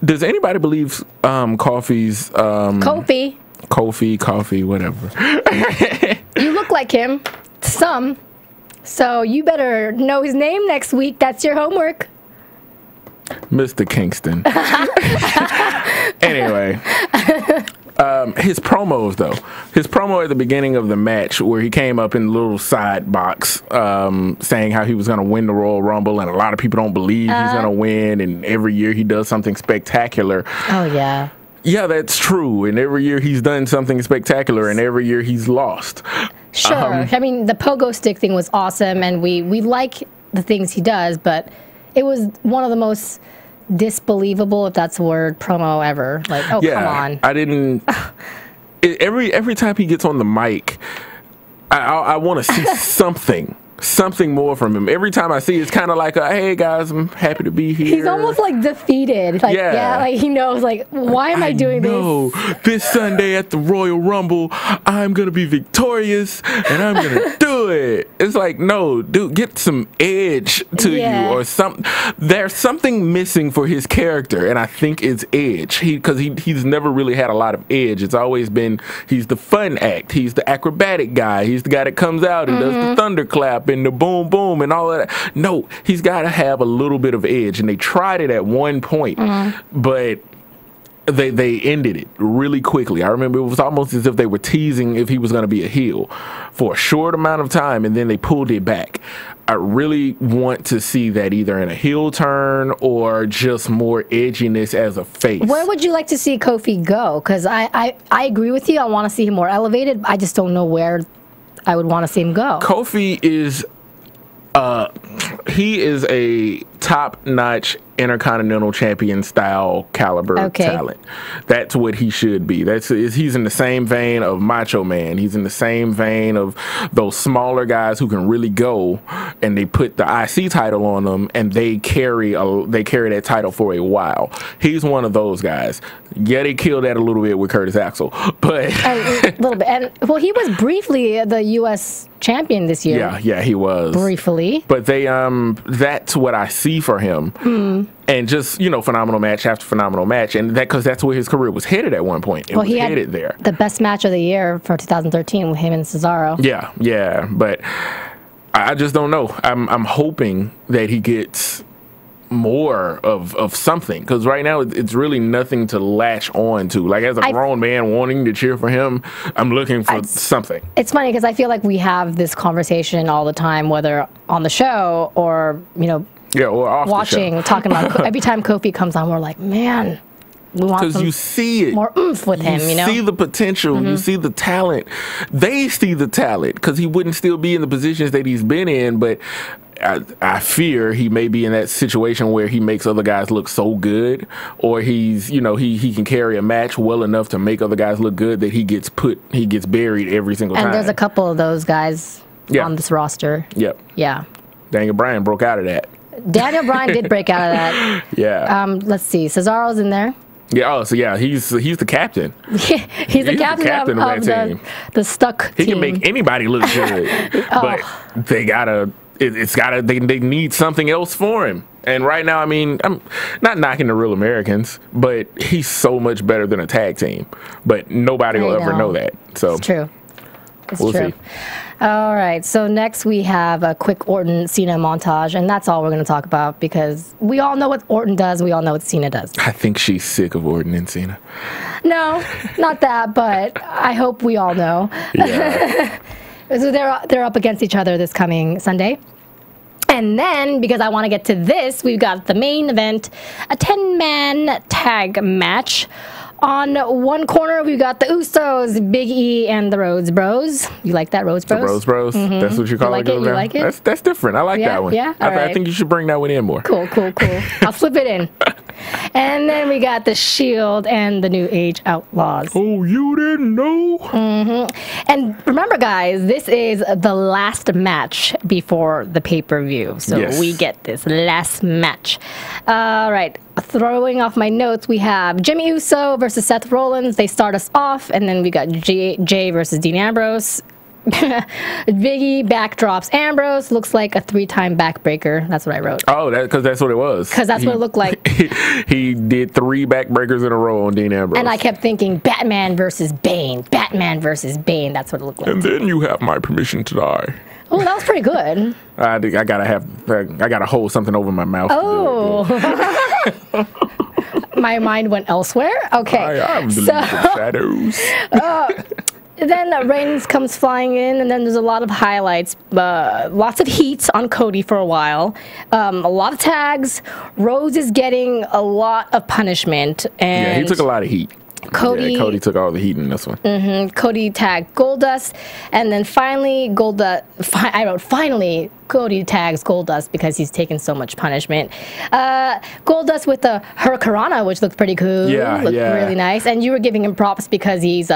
does anybody believe Kofi's Kofi, whatever. You look like him, some. So you better know his name next week. That's your homework. Mr. Kingston. Anyway. His promos, though. His promo at the beginning of the match, where he came up in the little side box saying how he was going to win the Royal Rumble, and a lot of people don't believe he's going to win, and every year he does something spectacular. Oh, yeah. Yeah, that's true. And every year he's done something spectacular, and every year he's lost. Sure. I mean, the pogo stick thing was awesome, and we like the things he does, but it was one of the most disbelievable, if that's a word, promo ever. Like, come on. I didn't. Every time he gets on the mic, I want to see something more from him. Every time I see it, it's kind of like hey guys, I'm happy to be here. He's almost like defeated. Like, like he knows, like, why am I doing this Sunday at the Royal Rumble, I'm gonna be victorious and I'm gonna do it. It's like, no, dude, get some edge to you or something. There's something missing for his character, and I think it's edge. Because he's never really had a lot of edge. It's always been, he's the fun act, he's the acrobatic guy, he's the guy that comes out and does the thunderclap and the boom boom and all of that. No, he's got to have a little bit of edge, and they tried it at one point, but they ended it really quickly. I remember it was almost as if they were teasing if he was going to be a heel for a short amount of time, and then they pulled it back. I really want to see that either in a heel turn or just more edginess as a face. Where would you like to see Kofi go? Because I agree with you. I want to see him more elevated. I just don't know where I would want to see him go. Kofi is he is a top-notch Intercontinental Champion style caliber talent. That's what he should be. He's in the same vein of Macho Man. He's in the same vein of those smaller guys who can really go, and they put the IC title on them, and they carry that title for a while. He's one of those guys. Yeah, they killed that a little bit with Curtis Axel, but a little bit. And well, he was briefly the U.S. champion this year. Yeah, he was briefly. But that's what I see for him. And just, phenomenal match after phenomenal match. And because that's where his career was headed at one point. It was headed there. The best match of the year for 2013 with him and Cesaro. Yeah. But I just don't know. I'm hoping that he gets more of something, because right now it's really nothing to latch on to. Like, as a grown man wanting to cheer for him, I'm looking for something. It's funny because I feel like we have this conversation all the time, whether on the show or or off watching, the show. talking about every time Kofi comes on, we're like, man, we want because you see it, more oomph with him. You see the potential, you see the talent. They see the talent, because he wouldn't still be in the positions that he's been in, but I fear he may be in that situation where he makes other guys look so good, or he's, you know, he can carry a match well enough to make other guys look good that he gets buried every single time. And there's a couple of those guys on this roster. Yep. Yeah. Daniel Bryan broke out of that. Daniel Bryan did break out of that. Yeah. Let's see. Cesaro's in there. Yeah. Oh, so yeah, he's the captain. he's the captain of that team. The stuck team. He can make anybody look good, but they gotta. They need something else for him. And right now, I mean, I'm not knocking the Real Americans, but he's so much better than a tag team. But nobody will ever know that. So it's true. We'll see. All right. So next we have a quick Orton Cena montage, and that's all we're going to talk about because we all know what Orton does. We all know what Cena does. I think she's sick of Orton and Cena. No, not that, but I hope we all know. Yeah. So they're up against each other this coming Sunday. And then, because I want to get to this, we've got the main event, a 10-man tag match. On one corner, we've got the Usos, Big E, and the Rhodes Bros. You like that, Rhodes Bros? The Rhodes Bros? Mm-hmm. That's what you call it? You like it? That's different. I like that one. Yeah? I think you should bring that one in more. Cool. I'll slip it in. And then we got the Shield and the New Age Outlaws. Oh, you didn't know? Mm-hmm. And remember, guys, this is the last match before the pay-per-view. So we get this last match. All right. Throwing off my notes, we have Jimmy Uso versus Seth Rollins. They start us off, and then we got Jay versus Dean Ambrose. Biggie backdrops Ambrose. Looks like a 3-time backbreaker. That's what I wrote. Oh, because that's what it was. Because that's what it looked like. He did 3 backbreakers in a row on Dean Ambrose. And I kept thinking Batman versus Bane. Batman versus Bane. That's what it looked like. And then you have my permission to die. Oh, that was pretty good. I gotta hold something over my mouth. Oh. My mind went elsewhere. Okay. I am the League of Shadows. Then Reigns comes flying in, and then there's a lot of highlights. Lots of heat on Cody for a while. A lot of tags. Rose is getting a lot of punishment. And yeah, he took a lot of heat. Cody took all the heat in this one. Mm-hmm. Cody tagged Goldust, and then finally finally Cody tags Goldust because he's taken so much punishment. Goldust with the Hurricanrana, which looked pretty cool. Looked really nice. And you were giving him props because he's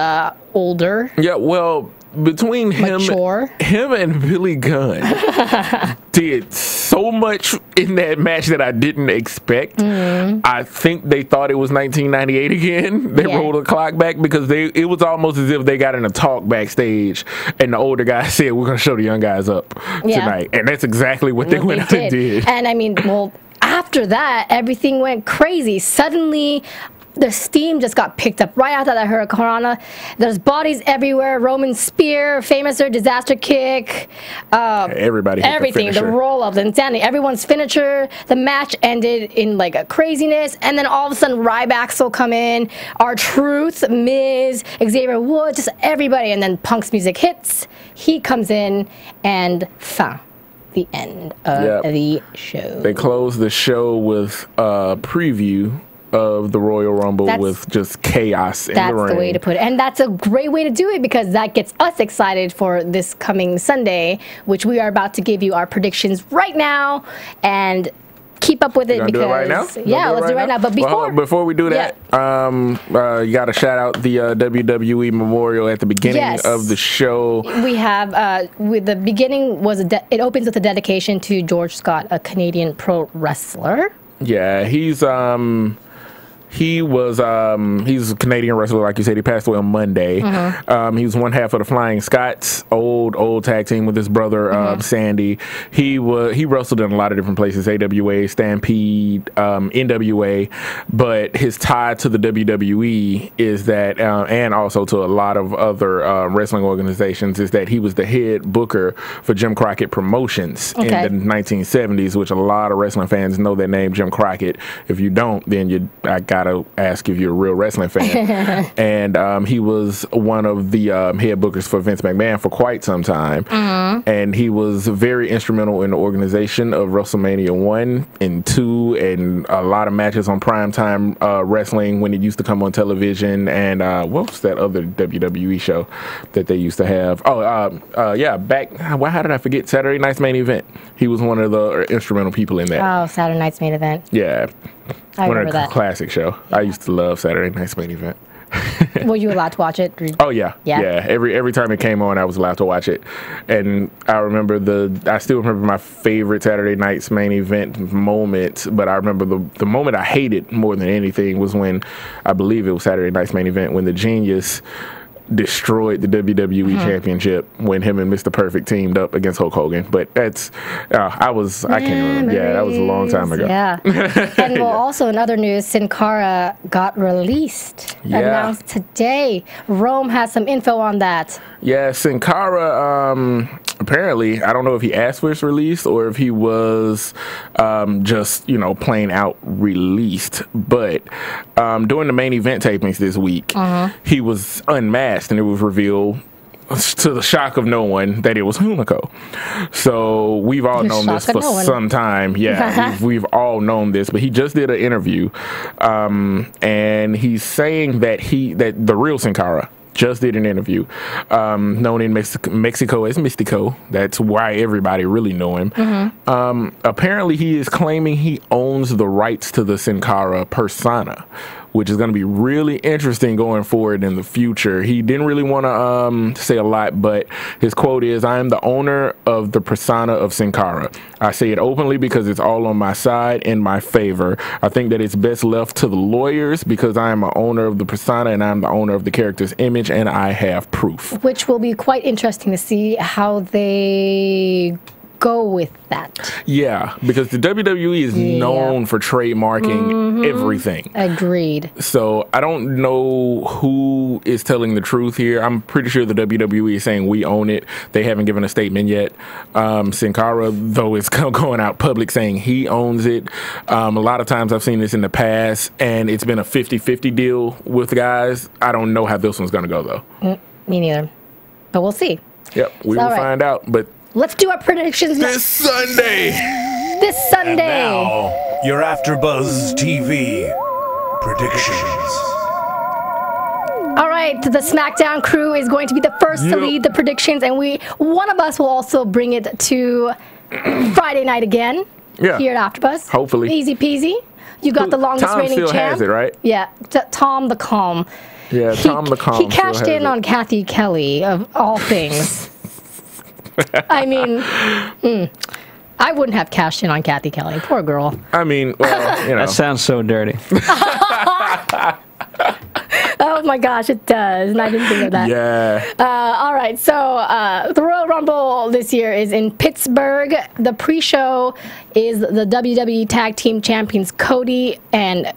older. Yeah, well, between him and Billy Gunn did so much in that match that I didn't expect. I think they thought it was 1998 again. They rolled the clock back because it was almost as if they got in a talk backstage and the older guy said, we're going to show the young guys up tonight. And that's exactly what they went out and did. And I mean, well, after that, everything went crazy. Suddenly, the steam just got picked up right after that Hurricanrana. There's bodies everywhere. Roman spear, Famouser, disaster kick. Everybody hit everything. The the roll-up, the insanity. Everyone's finisher. The match ended in like a craziness. And then all of a sudden, Ryback will come in. R-Truth, Miz, Xavier Woods, just everybody. And then Punk's music hits. He comes in and the end of the show. They closed the show with a preview of the Royal Rumble with just chaos in the ring. That's the way to put it. And that's a great way to do it because that gets us excited for this coming Sunday, which we are about to give you our predictions right now. And keep up with it because... Do it right now? Yeah, let's do it right now. But before we do that, you got to shout out the WWE Memorial at the beginning of the show. We have, with the beginning, it opens with a dedication to George Scott, a Canadian pro wrestler. Yeah, he's a Canadian wrestler, like you said. He passed away on Monday. He was one half of the Flying Scots, old tag team with his brother Sandy. He wrestled in a lot of different places: AWA, Stampede, NWA. But his tie to the WWE is that, and also to a lot of other wrestling organizations, is that he was the head booker for Jim Crockett Promotions in the 1970s, which a lot of wrestling fans know that name, Jim Crockett. If you don't, then I got gotta ask if you're a real wrestling fan. And he was one of the head bookers for Vince McMahon for quite some time. And he was very instrumental in the organization of WrestleMania 1 and 2 and a lot of matches on primetime wrestling when it used to come on television. And what was that other WWE show that they used to have? How did I forget Saturday Night's Main Event? He was one of the instrumental people in that. Oh, Saturday Night's Main Event. Yeah. I remember that. Classic show. Yeah. I used to love Saturday Night's Main Event. Were you allowed to watch it? Oh yeah. Every time it came on, I was allowed to watch it, and I still remember my favorite Saturday Night's Main Event moment. But I remember the moment I hated more than anything was when I believe it was Saturday Night's Main Event when the Genius destroyed the WWE Championship when him and Mr. Perfect teamed up against Hulk Hogan. But that's I can't remember. Yeah, that was a long time ago. Yeah. And also in other news, Sin Cara got released. Yeah. Announced today. Rome has some info on that. Yeah, Sin Cara apparently, I don't know if he asked for his release or if he was just, plain out released. But during the main event tapings this week, he was unmasked and it was revealed to the shock of no one that it was Hunico. So we've all known this for some time. Yeah, we've all known this, but he just did an interview and he's saying that the real Sin Cara just did an interview, known in Mexico as Mystico. That's why everybody really know him. Apparently, he is claiming he owns the rights to the Sin Cara persona, which is going to be really interesting going forward in the future. He didn't really want to say a lot, but his quote is, "I am the owner of the persona of Sin Cara. I say it openly because it's all on my side in my favor. I think that it's best left to the lawyers because I am an owner of the persona and I'm the owner of the character's image and I have proof." Which will be quite interesting to see how they go with that. Yeah, because the WWE is known for trademarking everything. Agreed. So I don't know who is telling the truth here. I'm pretty sure the WWE is saying we own it. They haven't given a statement yet. Sin Cara, though, is going out public saying he owns it. A lot of times I've seen this in the past, and it's been a 50-50 deal with the guys. I don't know how this one's going to go, though. Me neither. But we'll see. Yep, we will find out. But let's do our predictions this Sunday. And now, your AfterBuzz TV predictions. All right, the SmackDown crew is going to be the first to lead the predictions, and one of us will also bring it to Friday night again here at AfterBuzz. Hopefully. Easy peasy. You got the longest reigning champ. Tom still has it, right? Yeah, Tom the Calm. Yeah, Tom the Calm. He cashed in on Kathy Kelly, of all things. I mean, I wouldn't have cashed in on Kathy Kelly. Poor girl. I mean, well, That sounds so dirty. Oh my gosh, it does. And I didn't think of that. Yeah. All right, so the Royal Rumble this year is in Pittsburgh. The pre-show is the WWE Tag Team Champions Cody and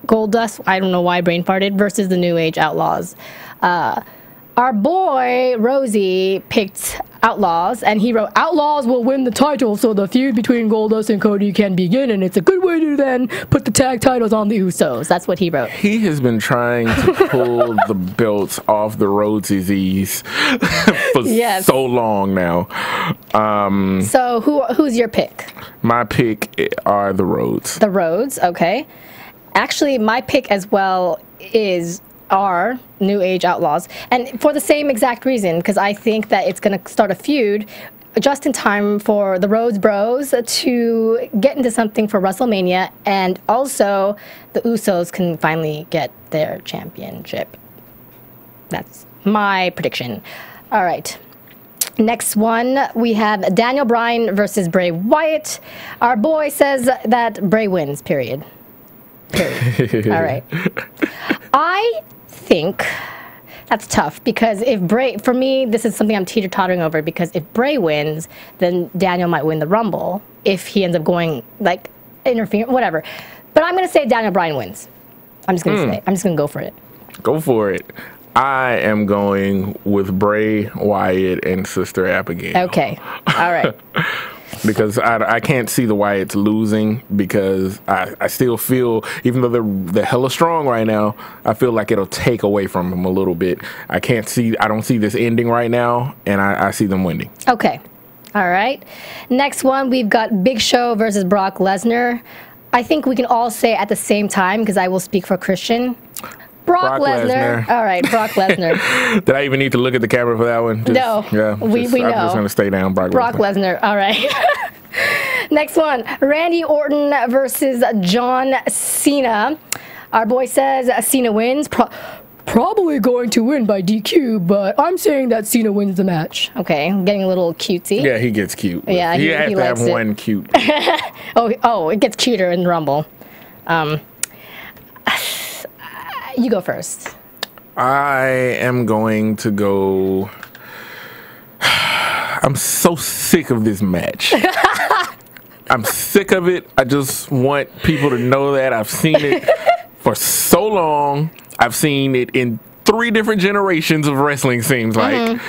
Goldust, I don't know why I brain farted, versus the New Age Outlaws. Our boy Rosie picked Outlaws, and he wrote, "Outlaws will win the title, so the feud between Goldust and Cody can begin, and it's a good way to then put the tag titles on the Usos." That's what he wrote. He has been trying to pull the belts off the Rhodesies for so long now. So who's your pick? My pick are the Rhodes. The Rhodes, okay. Actually, my pick as well is our New Age Outlaws, and for the same exact reason, because I think that it's going to start a feud just in time for the Rhodes Bros to get into something for WrestleMania, and also the Usos can finally get their championship. That's my prediction. All right. Next one, we have Daniel Bryan versus Bray Wyatt. Our boy says that Bray wins, period. All right. I think that's tough because if Bray, for me, this is something I'm teeter-tottering over, because if Bray wins, then Daniel might win the Rumble if he ends up going, like, interfering, whatever. But I'm going to say Daniel Bryan wins. I'm just going to say, I'm just going to go for it. Go for it. I am going with Bray Wyatt and Sister Abigail. Okay. All right. because I can't see the Wyatts losing, because I still feel, even though they're hella strong right now, I feel like it'll take away from them a little bit. I don't see this ending right now, and I see them winning. Okay. All right. Next one, we've got Big Show versus Brock Lesnar. I think we can all say at the same time, because I will speak for Christian. Brock Lesnar. All right, Brock Lesnar. Did I even need to look at the camera for that one? No. Yeah, we know. I'm just going to stay down. Brock Lesnar. All right. Next one, Randy Orton versus John Cena. Our boy says Cena wins. Probably going to win by DQ, but I'm saying that Cena wins the match. Okay, I'm getting a little cutesy. Yeah, he gets cute. Yeah, he has to have it. one cute. Oh, it gets cuter in Rumble. You go first. I am going to go. I'm so sick of this match. I'm sick of it. I just want people to know that I've seen it for so long. I've seen it in 3 different generations of wrestling, seems like.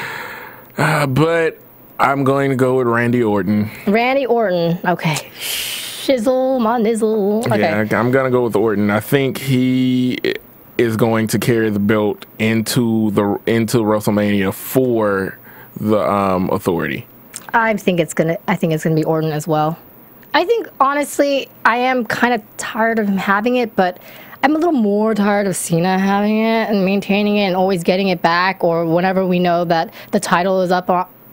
But I'm going to go with Randy Orton. Randy Orton. Okay. Shizzle, my nizzle. Okay. Yeah, I'm going to go with Orton. I think he is going to carry the belt into WrestleMania for the Authority. I think it's gonna be Orton as well. I think, honestly, I am kind of tired of him having it, but I'm a little more tired of Cena having it and maintaining it and always getting it back, or whenever we know that the title is up,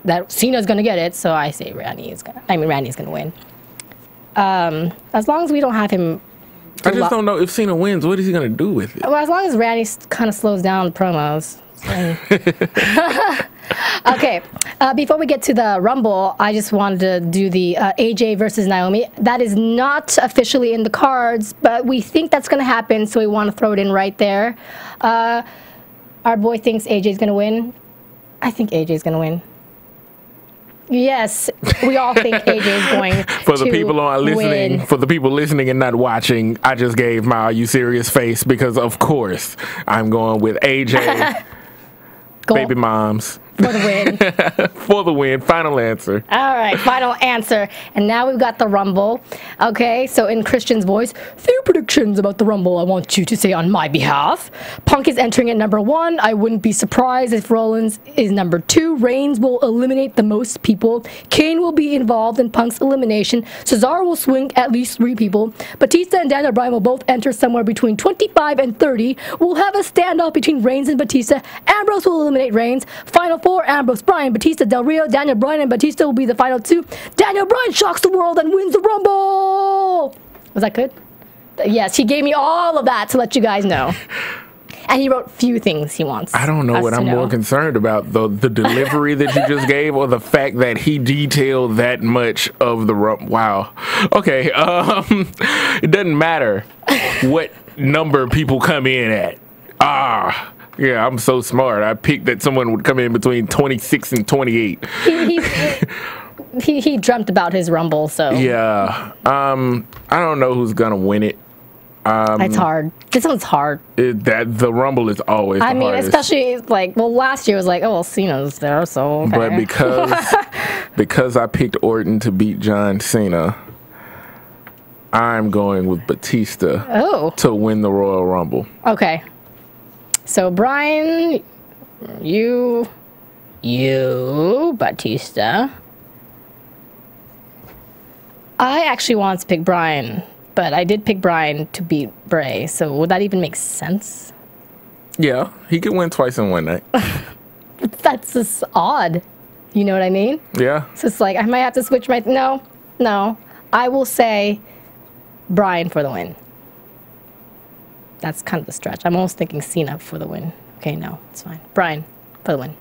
that Cena's going to get it. So I say Randy's going to win. As long as we don't have him... I just don't know if Cena wins, what is he going to do with it? Well, as long as Randy kind of slows down the promos. Okay, before we get to the Rumble, I just wanted to do the AJ versus Naomi. That is not officially in the cards, but we think that's going to happen, so we want to throw it in right there. Our boy thinks AJ's going to win. I think AJ's going to win. Yes, we all think AJ's going for the to people listening, win. For the people listening and not watching, I just gave my "Are you serious?" face, because of course I'm going with AJ. Baby moms. For the win. For the win. Final answer. All right, final answer. And now we've got the Rumble. Okay, so in Christian's voice, few predictions about the Rumble I want you to say on my behalf. Punk is entering at number 1. I wouldn't be surprised if Rollins is number 2. Reigns will eliminate the most people. Kane will be involved in Punk's elimination. Cesaro will swing at least 3 people. Batista and Daniel Bryan will both enter somewhere between 25 and 30. We'll have a standoff between Reigns and Batista. Ambrose will eliminate Reigns. Final 4, Ambrose, Bryan, Batista, Del Rio. Daniel Bryan and Batista will be the final 2. Daniel Bryan shocks the world and wins the Rumble. Was that good? Yes, he gave me all of that to let you guys know. And he wrote few things he wants. I don't know what I'm more concerned about, the delivery that you just gave, or the fact that he detailed that much of the Rumble. Wow. Okay. It doesn't matter what number people come in at. Yeah, I'm so smart. I picked that someone would come in between 26 and 28. He dreamt about his Rumble, so. Yeah. I don't know who's going to win it. It's hard. This one's hard. The Rumble is always the hardest. Especially, last year was like, oh, well, Cena's there, so okay. But because I picked Orton to beat John Cena, I'm going with Batista to win the Royal Rumble. Okay. So, Brian, you, Batista. I actually wanted to pick Brian, but I did pick Brian to beat Bray, so would that even make sense? Yeah, he could win twice in one night. That's just odd. You know what I mean? Yeah. So it's like, I might have to switch my... No. I will say Brian for the win. That's kind of the stretch. I'm almost thinking Cena for the win. Okay, no, it's fine. Brian for the win.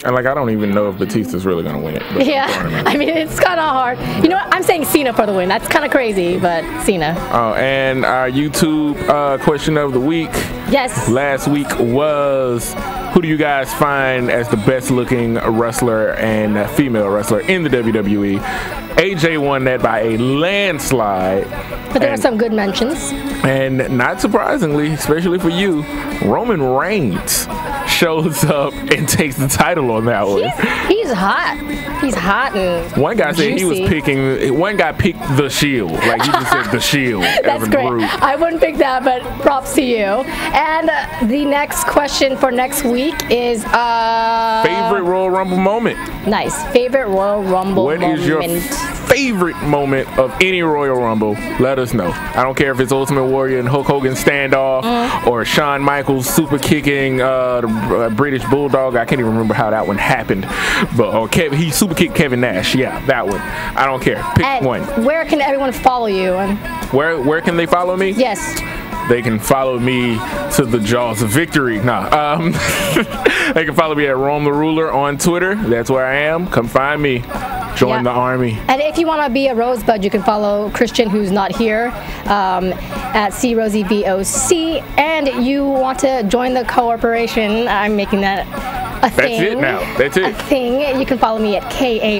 And I don't even know if Batista's really going to win it. Yeah, I mean, it's kind of hard. You know what? I'm saying Cena for the win. That's kind of crazy, but Cena. Oh, and our YouTube question of the week. Yes. Last week was, who do you guys find as the best looking wrestler and female wrestler in the WWE? AJ won that by a landslide. But there are some good mentions. And not surprisingly, especially for you, Roman Reigns shows up and takes the title on that one. He's hot. He's hot and one guy said juicy. he was picking. One guy picked the Shield. Like he just said the Shield. That's great. I wouldn't pick that, but props to you. And the next question for next week is favorite Royal Rumble moment. Nice. Favorite Royal Rumble moment. What is your favorite moment of any Royal Rumble? Let us know. I don't care if it's Ultimate Warrior and Hulk Hogan standoff or Shawn Michaels super kicking the British Bulldog. I can't even remember how that one happened, but he super kicked Kevin Nash. Yeah, that one. I don't care. Pick one. Where can everyone follow you? Where can they follow me? Yes. They can follow me to the jaws of victory. They can follow me at Rome the Ruler on Twitter. That's where I am. Come find me. Join the army. And if you want to be a Rosebud, you can follow Christian, who's not here, at CRosieVOC. And you want to join the corporation, I'm making that a thing. That's it now. That's it. A thing. You can follow me at KAORIOUS.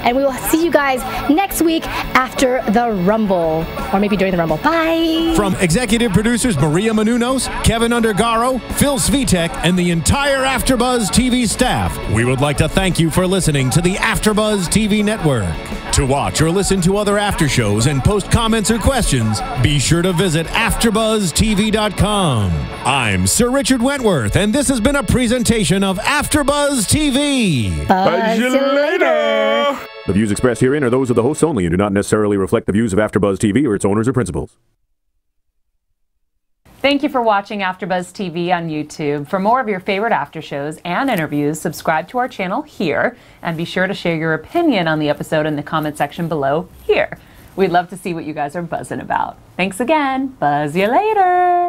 And we will see you guys next week after the Rumble. Or maybe during the Rumble. Bye. From executive producers Maria Menounos, Kevin Undergaro, Phil Svitek, and the entire AfterBuzz TV staff, we would like to thank you for listening to the AfterBuzz TV network. To watch or listen to other after shows and post comments or questions, be sure to visit AfterBuzzTV.com. I'm Sir Richard Wentworth, and this has been a presentation of AfterBuzz TV. Buzz you later. The views expressed herein are those of the hosts only and do not necessarily reflect the views of AfterBuzz TV or its owners or principals. Thank you for watching AfterBuzz TV on YouTube. For more of your favorite after shows and interviews, subscribe to our channel here, and be sure to share your opinion on the episode in the comment section below here. We'd love to see what you guys are buzzing about. Thanks again. Buzz you later.